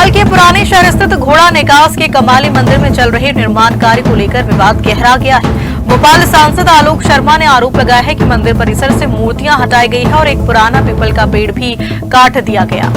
भोपाल के पुराने शहर स्थित घोड़ा निकास के कमाली मंदिर में चल रहे निर्माण कार्य को लेकर विवाद गहरा गया है। भोपाल सांसद आलोक शर्मा ने आरोप लगाया है कि मंदिर परिसर से मूर्तियां हटाई गई है और एक पुराना पीपल का पेड़ भी काट दिया गया।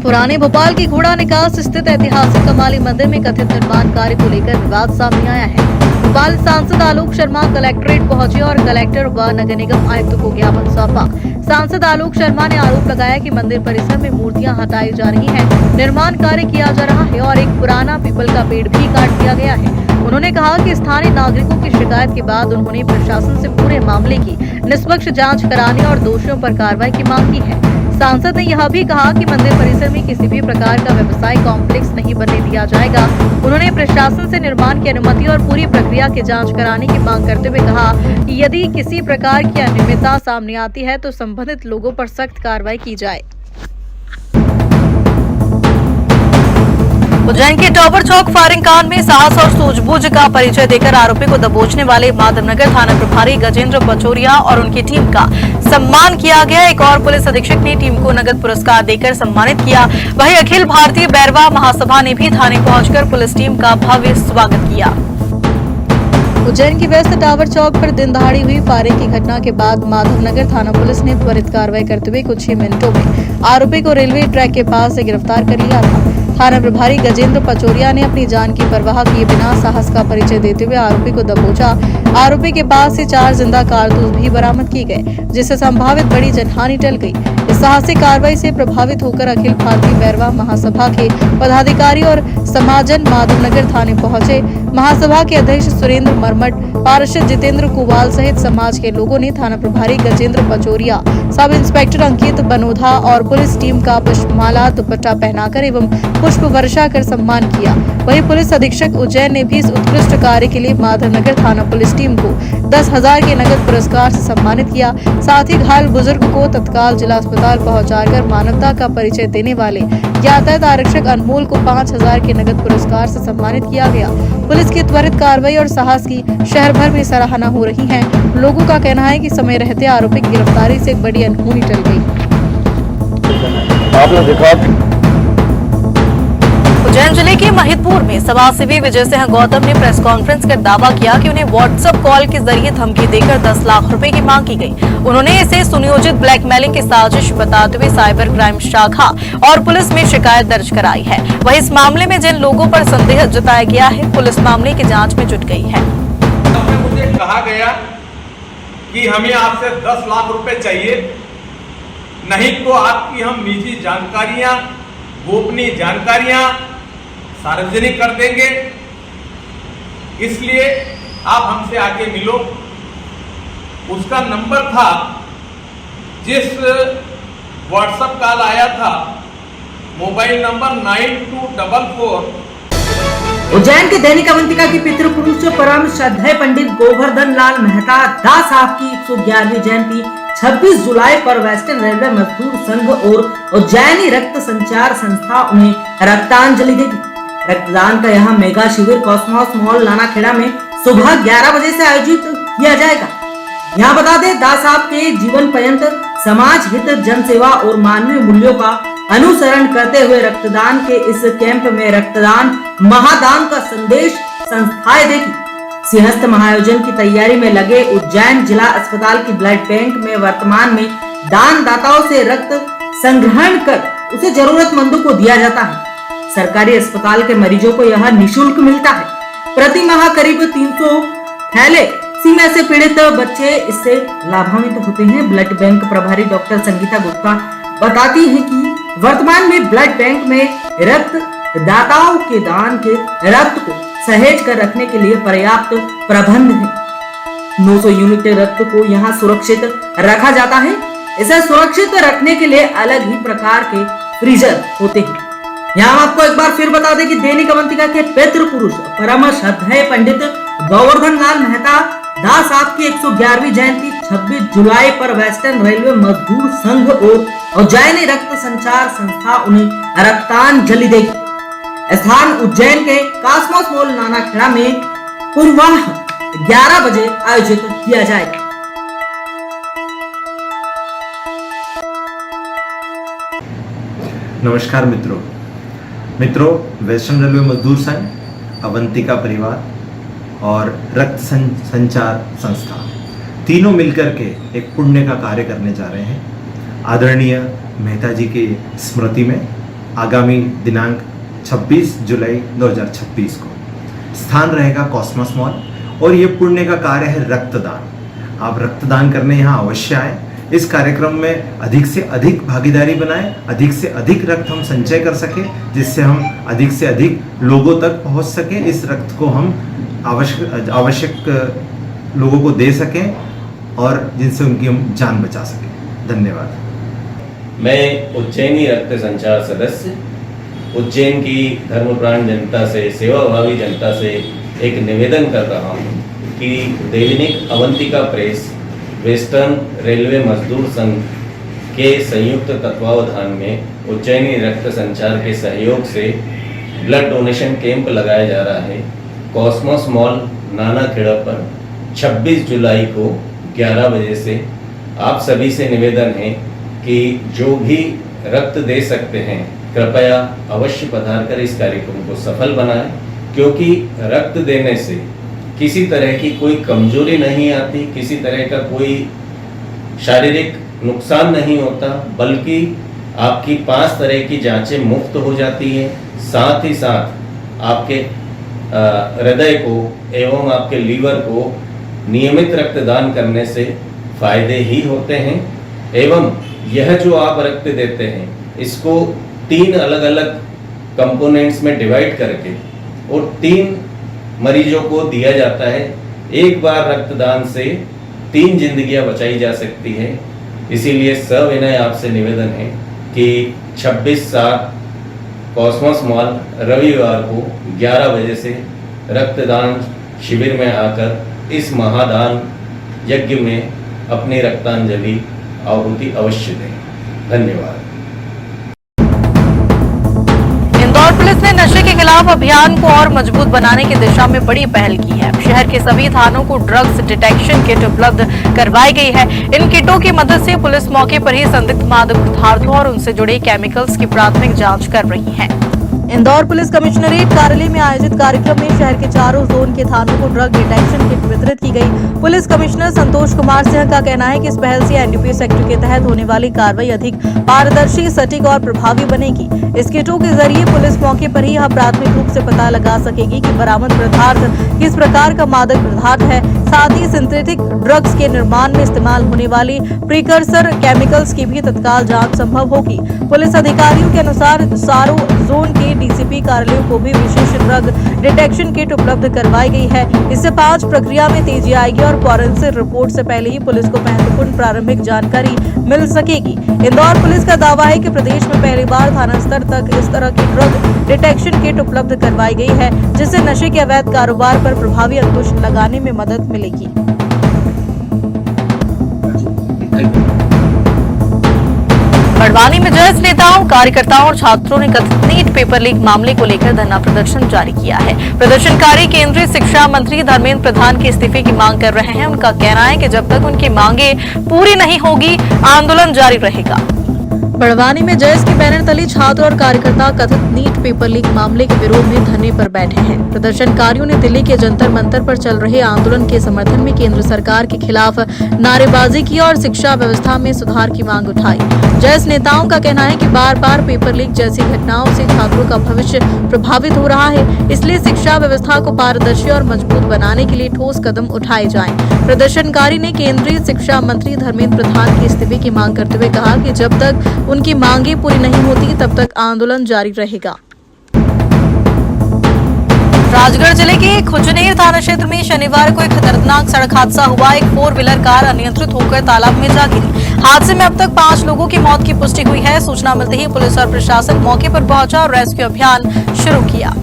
पुराने भोपाल के घोड़ा निकास स्थित ऐतिहासिक कमाली मंदिर में कथित निर्माण कार्य को लेकर विवाद सामने आया है। भोपाल सांसद आलोक शर्मा कलेक्ट्रेट पहुंचे और कलेक्टर व नगर निगम आयुक्त को ज्ञापन सौंपा। सांसद आलोक शर्मा ने आरोप लगाया कि मंदिर परिसर में मूर्तियां हटाई जा रही हैं, निर्माण कार्य किया जा रहा है और एक पुराना पीपल का पेड़ भी काट दिया गया है। उन्होंने कहा कि स्थानीय नागरिकों की शिकायत के बाद उन्होंने प्रशासन से पूरे मामले की निष्पक्ष जांच कराने और दोषियों पर कार्रवाई की मांग की है। सांसद ने यह भी कहा कि मंदिर परिसर में किसी भी प्रकार का व्यवसाय कॉम्प्लेक्स नहीं बनने दिया जाएगा। उन्होंने प्रशासन से निर्माण की अनुमति और पूरी प्रक्रिया की जांच कराने की मांग करते हुए कहा कि यदि किसी प्रकार की अनियमितता सामने आती है तो संबंधित लोगों पर सख्त कार्रवाई की जाए। उज्जैन के टॉवर चौक फायरिंग कांड में साहस और सूझबूझ का परिचय देकर आरोपी को दबोचने वाले माधवनगर थाना प्रभारी गजेंद्र पचौरिया और उनकी टीम का सम्मान किया गया। एक और पुलिस अधीक्षक ने टीम को नगद पुरस्कार देकर सम्मानित किया। वहीं अखिल भारतीय बैरवा महासभा ने भी थाने पहुंचकर पुलिस टीम का भव्य स्वागत किया। उज्जैन की व्यस्त टावर चौक पर दिन दहाड़ी हुई फायरिंग की घटना के बाद माधवनगर थाना पुलिस ने त्वरित कार्रवाई करते हुए कुछ ही मिनटों में आरोपी को रेलवे ट्रैक के पास से गिरफ्तार कर लिया था। थाना प्रभारी गजेंद्र पचौरिया ने अपनी जान की परवाह किए बिना साहस का परिचय देते हुए आरोपी को दबोचा। आरोपी के पास से 4 जिंदा कारतूस भी बरामद किए गए, जिससे संभावित बड़ी जनहानि टल गई। इस साहसिक कार्रवाई से प्रभावित होकर अखिल भारतीय बैरवा महासभा के पदाधिकारी और समाजन माधवनगर थाने पहुंचे। महासभा के अध्यक्ष सुरेंद्र मरमट, पार्षद जितेंद्र कुवाल सहित समाज के लोगों ने थाना प्रभारी गजेंद्र पचौरिया, सब इंस्पेक्टर अंकित बनोधा और पुलिस टीम का पुष्पमाला दुपट्टा पहनाकर एवं पुष्प वर्षा कर सम्मान किया। वहीं पुलिस अधीक्षक उज्जैन ने भी इस उत्कृष्ट कार्य के लिए माधवनगर थाना पुलिस टीम को 10,000 के नगद पुरस्कार से सम्मानित किया। साथ ही घायल बुजुर्ग को तत्काल जिला अस्पताल पहुंचाकर मानवता का परिचय देने वाले यातायात आरक्षक अनमोल को 5,000 के नगद पुरस्कार से सम्मानित किया गया। पुलिस की त्वरित कार्रवाई और साहस की शहर भर में सराहना हो रही है। लोगों का कहना है कि समय रहते आरोपी की गिरफ्तारी से एक बड़ी अनहोनी टल गई। आपने देखा उज्जैन जिले के महिदपुर में समाजसेवी विजय सिंह गौतम ने प्रेस कॉन्फ्रेंस कर दावा किया कि उन्हें व्हाट्सएप कॉल के जरिए धमकी देकर 10 लाख रुपए की मांग की गई। उन्होंने इसे सुनियोजित ब्लैकमेलिंग की साजिश बताते हुए साइबर क्राइम शाखा और पुलिस में शिकायत दर्ज कराई है। वहीं इस मामले में जिन लोगों पर संदेह जताया गया है, पुलिस मामले की जाँच में जुट गई है। मुझे कहा गया कि हमें आपसे 10 लाख रुपए चाहिए, नहीं तो आपकी हम निजी जानकारियां, गोपनीय जानकारियां सार्वजनिक कर देंगे, इसलिए आप हमसे आके मिलो। उसका नंबर था, जिस व्हाट्सएप कॉल आया था, मोबाइल नंबर 9244। उज्जैन के दैनिक अवंतिका की पितृपुरुष परम श्रद्धेय पंडित गोवर्धन लाल मेहता दास साहब की 111वीं जयंती 26 जुलाई पर वेस्टर्न रेलवे मजदूर संघ और उज्जैनी रक्त संचार संस्था उन्हें रक्तांजलि देगी। रक्तदान का यह मेगा शिविर कॉस्मोस मॉल नानाखेड़ा में सुबह 11 बजे से आयोजित किया जाएगा। यहाँ बता दें, दास साहब के जीवन पर्यंत समाज हित, जन सेवा और मानवीय मूल्यों का अनुसरण करते हुए रक्तदान के इस कैंप में रक्तदान महादान का संदेश संस्थाएं देगी। सिंहस्थ महाआयोजन की तैयारी में लगे उज्जैन जिला अस्पताल की ब्लड बैंक में वर्तमान में दान दाताओं से रक्त संग्रहण कर उसे जरूरतमंदों को दिया जाता है। सरकारी अस्पताल के मरीजों को यह निःशुल्क मिलता है। प्रति माह करीब 300 थैलेसीमिया से पीड़ित बच्चे इससे लाभान्वित होते हैं। ब्लड बैंक प्रभारी डॉक्टर संगीता गुप्ता बताती हैं कि वर्तमान में ब्लड बैंक में रक्त दाताओं के दान के रक्त को सहेज कर रखने के लिए पर्याप्त प्रबंध है। 900 यूनिट रक्त को यहाँ सुरक्षित रखा जाता है। इसे सुरक्षित रखने के लिए अलग ही प्रकार के फ्रीजर होते हैं। यहाँ आपको एक बार फिर बता दें कि दैनिक अवंतिका के पितृपुरुष परम श्रद्धेय पंडित गोवर्धन लाल मेहता दास साहब की 111वीं जयंती 26 जुलाई पर वेस्टर्न रेलवे मजदूर संघ और उज्जैनी रक्त संचार संस्था उन्हें रक्तांजलि देगी। स्थान उज्जैन के कॉस्मोस मॉल नानाखेड़ा में पूर्वाह 11 बजे आयोजित किया जाएगा। नमस्कार मित्रों, मित्रों, वेस्टर्न रेलवे मजदूर संघ, अवंतिका परिवार और रक्त संचार संस्था तीनों मिलकर के एक पुण्य का कार्य करने जा रहे हैं। आदरणीय मेहता जी की स्मृति में आगामी दिनांक 26 जुलाई 2026 को स्थान रहेगा कॉस्मोस मॉल और ये पुण्य का कार्य है रक्तदान। आप रक्तदान करने यहाँ अवश्य आए। इस कार्यक्रम में अधिक से अधिक भागीदारी बनाएं, अधिक से अधिक रक्त हम संचय कर सकें, जिससे हम अधिक से अधिक लोगों तक पहुंच सकें। इस रक्त को हम आवश्यक लोगों को दे सकें और जिनसे उनकी हम जान बचा सकें। धन्यवाद। मैं उज्जैनी रक्त संचार सदस्य उज्जैन की धर्मप्राण जनता से, सेवाभावी जनता से एक निवेदन कर रहा हूँ कि दैनिक अवंतिका प्रेस वेस्टर्न रेलवे मजदूर संघ के संयुक्त तत्वावधान में उज्जैनी रक्त संचार के सहयोग से ब्लड डोनेशन कैंप लगाया जा रहा है। कॉस्मोस मॉल नाना खेड़ा पर 26 जुलाई को 11 बजे से आप सभी से निवेदन है कि जो भी रक्त दे सकते हैं कृपया अवश्य पधार कर इस कार्यक्रम को सफल बनाएं, क्योंकि रक्त देने से किसी तरह की कोई कमजोरी नहीं आती, किसी तरह का कोई शारीरिक नुकसान नहीं होता, बल्कि आपकी 5 तरह की जांचें मुफ्त हो जाती है। साथ ही साथ आपके हृदय को एवं आपके लीवर को नियमित रक्तदान करने से फायदे ही होते हैं। एवं यह जो आप रक्त देते हैं इसको 3 अलग अलग कंपोनेंट्स में डिवाइड करके और 3 मरीजों को दिया जाता है। एक बार रक्तदान से 3 जिंदगियां बचाई जा सकती है। इसीलिए सविनय आपसे निवेदन है कि 26/7 कॉस्मोस मॉल रविवार को 11 बजे से रक्तदान शिविर में आकर इस महादान यज्ञ में अपनी रक्तांजलि आहुति अवश्य दें। धन्यवाद। इंदौर पुलिस ने नशे के खिलाफ अभियान को और मजबूत बनाने की दिशा में बड़ी पहल की है। शहर के सभी थानों को ड्रग्स डिटेक्शन किट उपलब्ध करवाई गई है। इन किटों की मदद से पुलिस मौके पर ही संदिग्ध मादक पदार्थों और उनसे जुड़े केमिकल्स की प्राथमिक जांच कर रही है। इंदौर पुलिस कमिश्नरेट कार्यालय में आयोजित कार्यक्रम में शहर के चारों जोन के थानों को ड्रग डिटेक्शन किट वितरित की गई। पुलिस कमिश्नर संतोष कुमार सिंह का कहना है कि इस पहल से एनडीपीएस एक्ट के तहत होने वाली कार्रवाई अधिक पारदर्शी, सटीक और प्रभावी बनेगी। इस किटों के जरिए पुलिस मौके पर ही यह प्राथमिक रूप से पता लगा सकेगी कि बरामद पदार्थ किस प्रकार का मादक पदार्थ है। साथ ही सिंथेटिक ड्रग्स के निर्माण में इस्तेमाल होने वाली प्रीकर्सर केमिकल्स की भी तत्काल जांच संभव होगी। पुलिस अधिकारियों के अनुसार चारों जोन के डीसीपी कार्यालयों को भी विशेष ड्रग डिटेक्शन किट उपलब्ध करवाई गई है। इससे 5 प्रक्रिया में तेजी आएगी और फॉरेंसिक रिपोर्ट से पहले ही पुलिस को महत्वपूर्ण प्रारंभिक जानकारी मिल सकेगी। इंदौर पुलिस का दावा है कि प्रदेश में पहली बार थाना स्तर तक इस तरह की ड्रग डिटेक्शन किट उपलब्ध करवाई गई है, जिससे नशे के अवैध कारोबार पर प्रभावी अंकुश लगाने में मदद मिलेगी। बड़वानी में जैस नेताओं, कार्यकर्ताओं और छात्रों ने कथित नीट पेपर लीक मामले को लेकर धरना प्रदर्शन जारी किया है। प्रदर्शनकारी केंद्रीय शिक्षा मंत्री धर्मेंद्र प्रधान के इस्तीफे की मांग कर रहे हैं। उनका कहना है कि जब तक उनकी मांगे पूरी नहीं होगी, आंदोलन जारी रहेगा। बड़वानी में जैस के बैनर तले छात्र और कार्यकर्ता कथित नीट पेपर लीक मामले के विरोध में धरने पर बैठे हैं। प्रदर्शनकारियों ने दिल्ली के जंतर मंतर पर चल रहे आंदोलन के समर्थन में केंद्र सरकार के खिलाफ नारेबाजी की और शिक्षा व्यवस्था में सुधार की मांग उठाई। जैस नेताओं का कहना है कि बार बार पेपर लीक जैसी घटनाओं से छात्रों का भविष्य प्रभावित हो रहा है, इसलिए शिक्षा व्यवस्था को पारदर्शी और मजबूत बनाने के लिए ठोस कदम उठाए जाएं। प्रदर्शनकारी ने केंद्रीय शिक्षा मंत्री धर्मेंद्र प्रधान के इस्तीफे की मांग करते हुए कहा कि जब तक उनकी मांगे पूरी नहीं होती तब तक आंदोलन जारी रहेगा। राजगढ़ जिले के खुजनेर थाना क्षेत्र में शनिवार को एक खतरनाक सड़क हादसा हुआ। एक 4 व्हीलर कार अनियंत्रित होकर तालाब में जा गिरी। हादसे में अब तक 5 लोगों की मौत की पुष्टि हुई है। सूचना मिलते ही पुलिस और प्रशासन मौके पर पहुंचा और रेस्क्यू अभियान शुरू किया।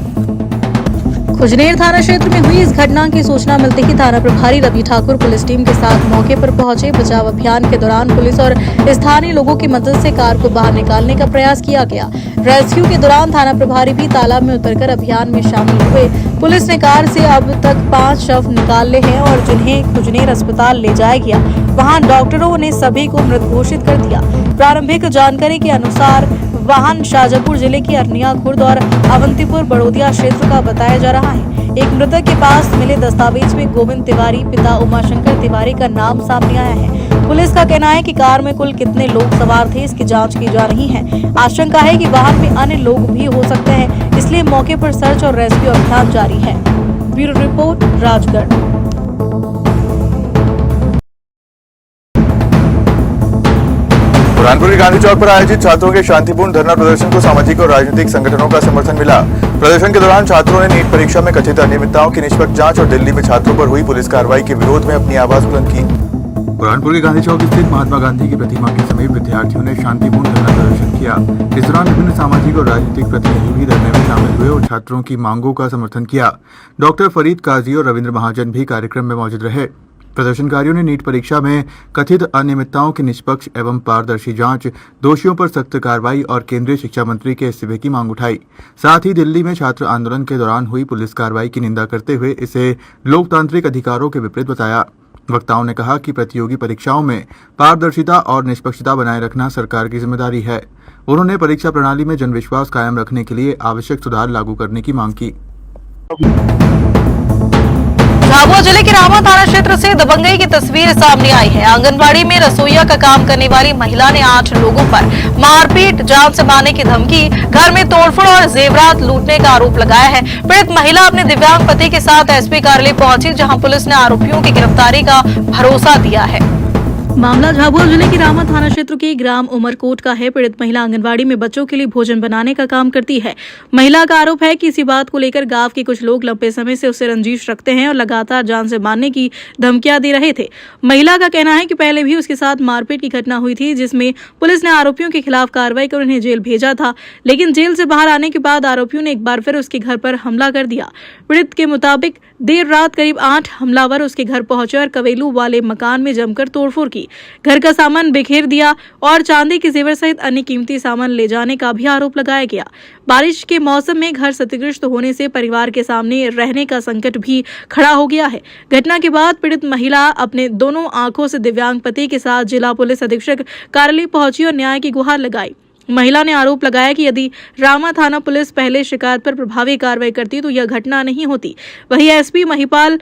खुजनेर थाना क्षेत्र में हुई इस घटना की सूचना मिलते ही थाना प्रभारी रवि ठाकुर पुलिस टीम के साथ मौके पर पहुंचे। बचाव अभियान के दौरान पुलिस और स्थानीय लोगों की मदद से कार को बाहर निकालने का प्रयास किया गया। रेस्क्यू के दौरान थाना प्रभारी भी तालाब में उतरकर अभियान में शामिल हुए। पुलिस ने कार से अब तक 5 शव निकाले हैं और जिन्हें खुजनेर अस्पताल ले जाया गया, वहां डॉक्टरों ने सभी को मृत घोषित कर दिया। प्रारंभिक जानकारी के अनुसार वाहन शाजापुर जिले की अरनिया खुर्द और अवंतीपुर बड़ोदिया क्षेत्र का बताया जा रहा है। एक मृतक के पास मिले दस्तावेज में गोविंद तिवारी पिता उमाशंकर तिवारी का नाम सामने आया है। पुलिस का कहना है कि कार में कुल कितने लोग सवार थे, इसकी जांच की जा रही है। आशंका है कि वाहन में अन्य लोग भी हो सकते हैं, इसलिए मौके पर सर्च और रेस्क्यू अभियान जारी है। Bureau report, Rajgarh. बुरहानपुर के गांधी चौक पर आयोजित छात्रों के शांतिपूर्ण धरना प्रदर्शन को सामाजिक और राजनीतिक संगठनों का समर्थन मिला। प्रदर्शन के दौरान छात्रों ने नीट परीक्षा में कथित अनियमितताओं की निष्पक्ष जांच और दिल्ली में छात्रों पर हुई पुलिस कार्रवाई के विरोध में अपनी आवाज बुलंद की। बुरहानपुर के गांधी चौक स्थित महात्मा गांधी की प्रतिमा के समीप विद्यार्थियों ने शांतिपूर्ण धरना प्रदर्शन किया। इस दौरान विभिन्न सामाजिक और राजनीतिक प्रतिनिधि भी धरने में शामिल हुए और छात्रों की मांगों का समर्थन किया। डॉक्टर फरीद काजी और रविंद्र महाजन भी कार्यक्रम में मौजूद रहे। प्रदर्शनकारियों ने नीट परीक्षा में कथित अनियमितताओं की निष्पक्ष एवं पारदर्शी जांच, दोषियों पर सख्त कार्रवाई और केंद्रीय शिक्षा मंत्री के इस्तीफे की मांग उठाई। साथ ही दिल्ली में छात्र आंदोलन के दौरान हुई पुलिस कार्रवाई की निंदा करते हुए इसे लोकतांत्रिक अधिकारों के विपरीत बताया। वक्ताओं ने कहा कि प्रतियोगी परीक्षाओं में पारदर्शिता और निष्पक्षता बनाए रखना सरकार की जिम्मेदारी है। उन्होंने परीक्षा प्रणाली में जनविश्वास कायम रखने के लिए आवश्यक सुधार लागू करने की मांग की। झाबुआ जिले के रामा थाना क्षेत्र से दबंगई की तस्वीर सामने आई है। आंगनबाड़ी में रसोईया का काम करने वाली महिला ने 8 लोगों पर मारपीट, जान से मारने की धमकी, घर में तोड़फोड़ और जेवरात लूटने का आरोप लगाया है। पीड़ित महिला अपने दिव्यांग पति के साथ एसपी कार्यालय पहुंची, जहां पुलिस ने आरोपियों की गिरफ्तारी का भरोसा दिया है। मामला झाबुआ जिले के रामा थाना क्षेत्र के ग्राम उमरकोट का है। पीड़ित महिला आंगनबाड़ी में बच्चों के लिए भोजन बनाने का काम करती है। महिला का आरोप है कि इसी बात को लेकर गांव के कुछ लोग लंबे समय से उसे रंजिश रखते हैं और लगातार जान से मारने की धमकियां दे रहे थे। महिला का कहना है कि पहले भी उसके साथ मारपीट की घटना हुई थी, जिसमें पुलिस ने आरोपियों के खिलाफ कार्रवाई कर उन्हें जेल भेजा था, लेकिन जेल से बाहर आने के बाद आरोपियों ने एक बार फिर उसके घर पर हमला कर दिया। पीड़ित के मुताबिक देर रात करीब 8 हमलावर उसके घर पहुंचे और कवेलू वाले मकान में जमकर तोड़फोड़ की, घर का सामान बिखेर दिया और चांदी के जेवर सहित अन्य कीमती सामान ले जाने का भी आरोप लगाया गया। बारिश के मौसम में घर क्षतिग्रस्त होने से परिवार के सामने रहने का संकट भी खड़ा हो गया है। घटना के बाद पीड़ित महिला अपने दोनों आंखों से दिव्यांग पति के साथ जिला पुलिस अधीक्षक कार्यालय पहुंची और न्याय की गुहार लगाई। महिला ने आरोप लगाया कि यदि रामा थाना पुलिस पहले शिकायत पर प्रभावी कार्रवाई करती तो यह घटना नहीं होती। वहीं एसपी महिपाल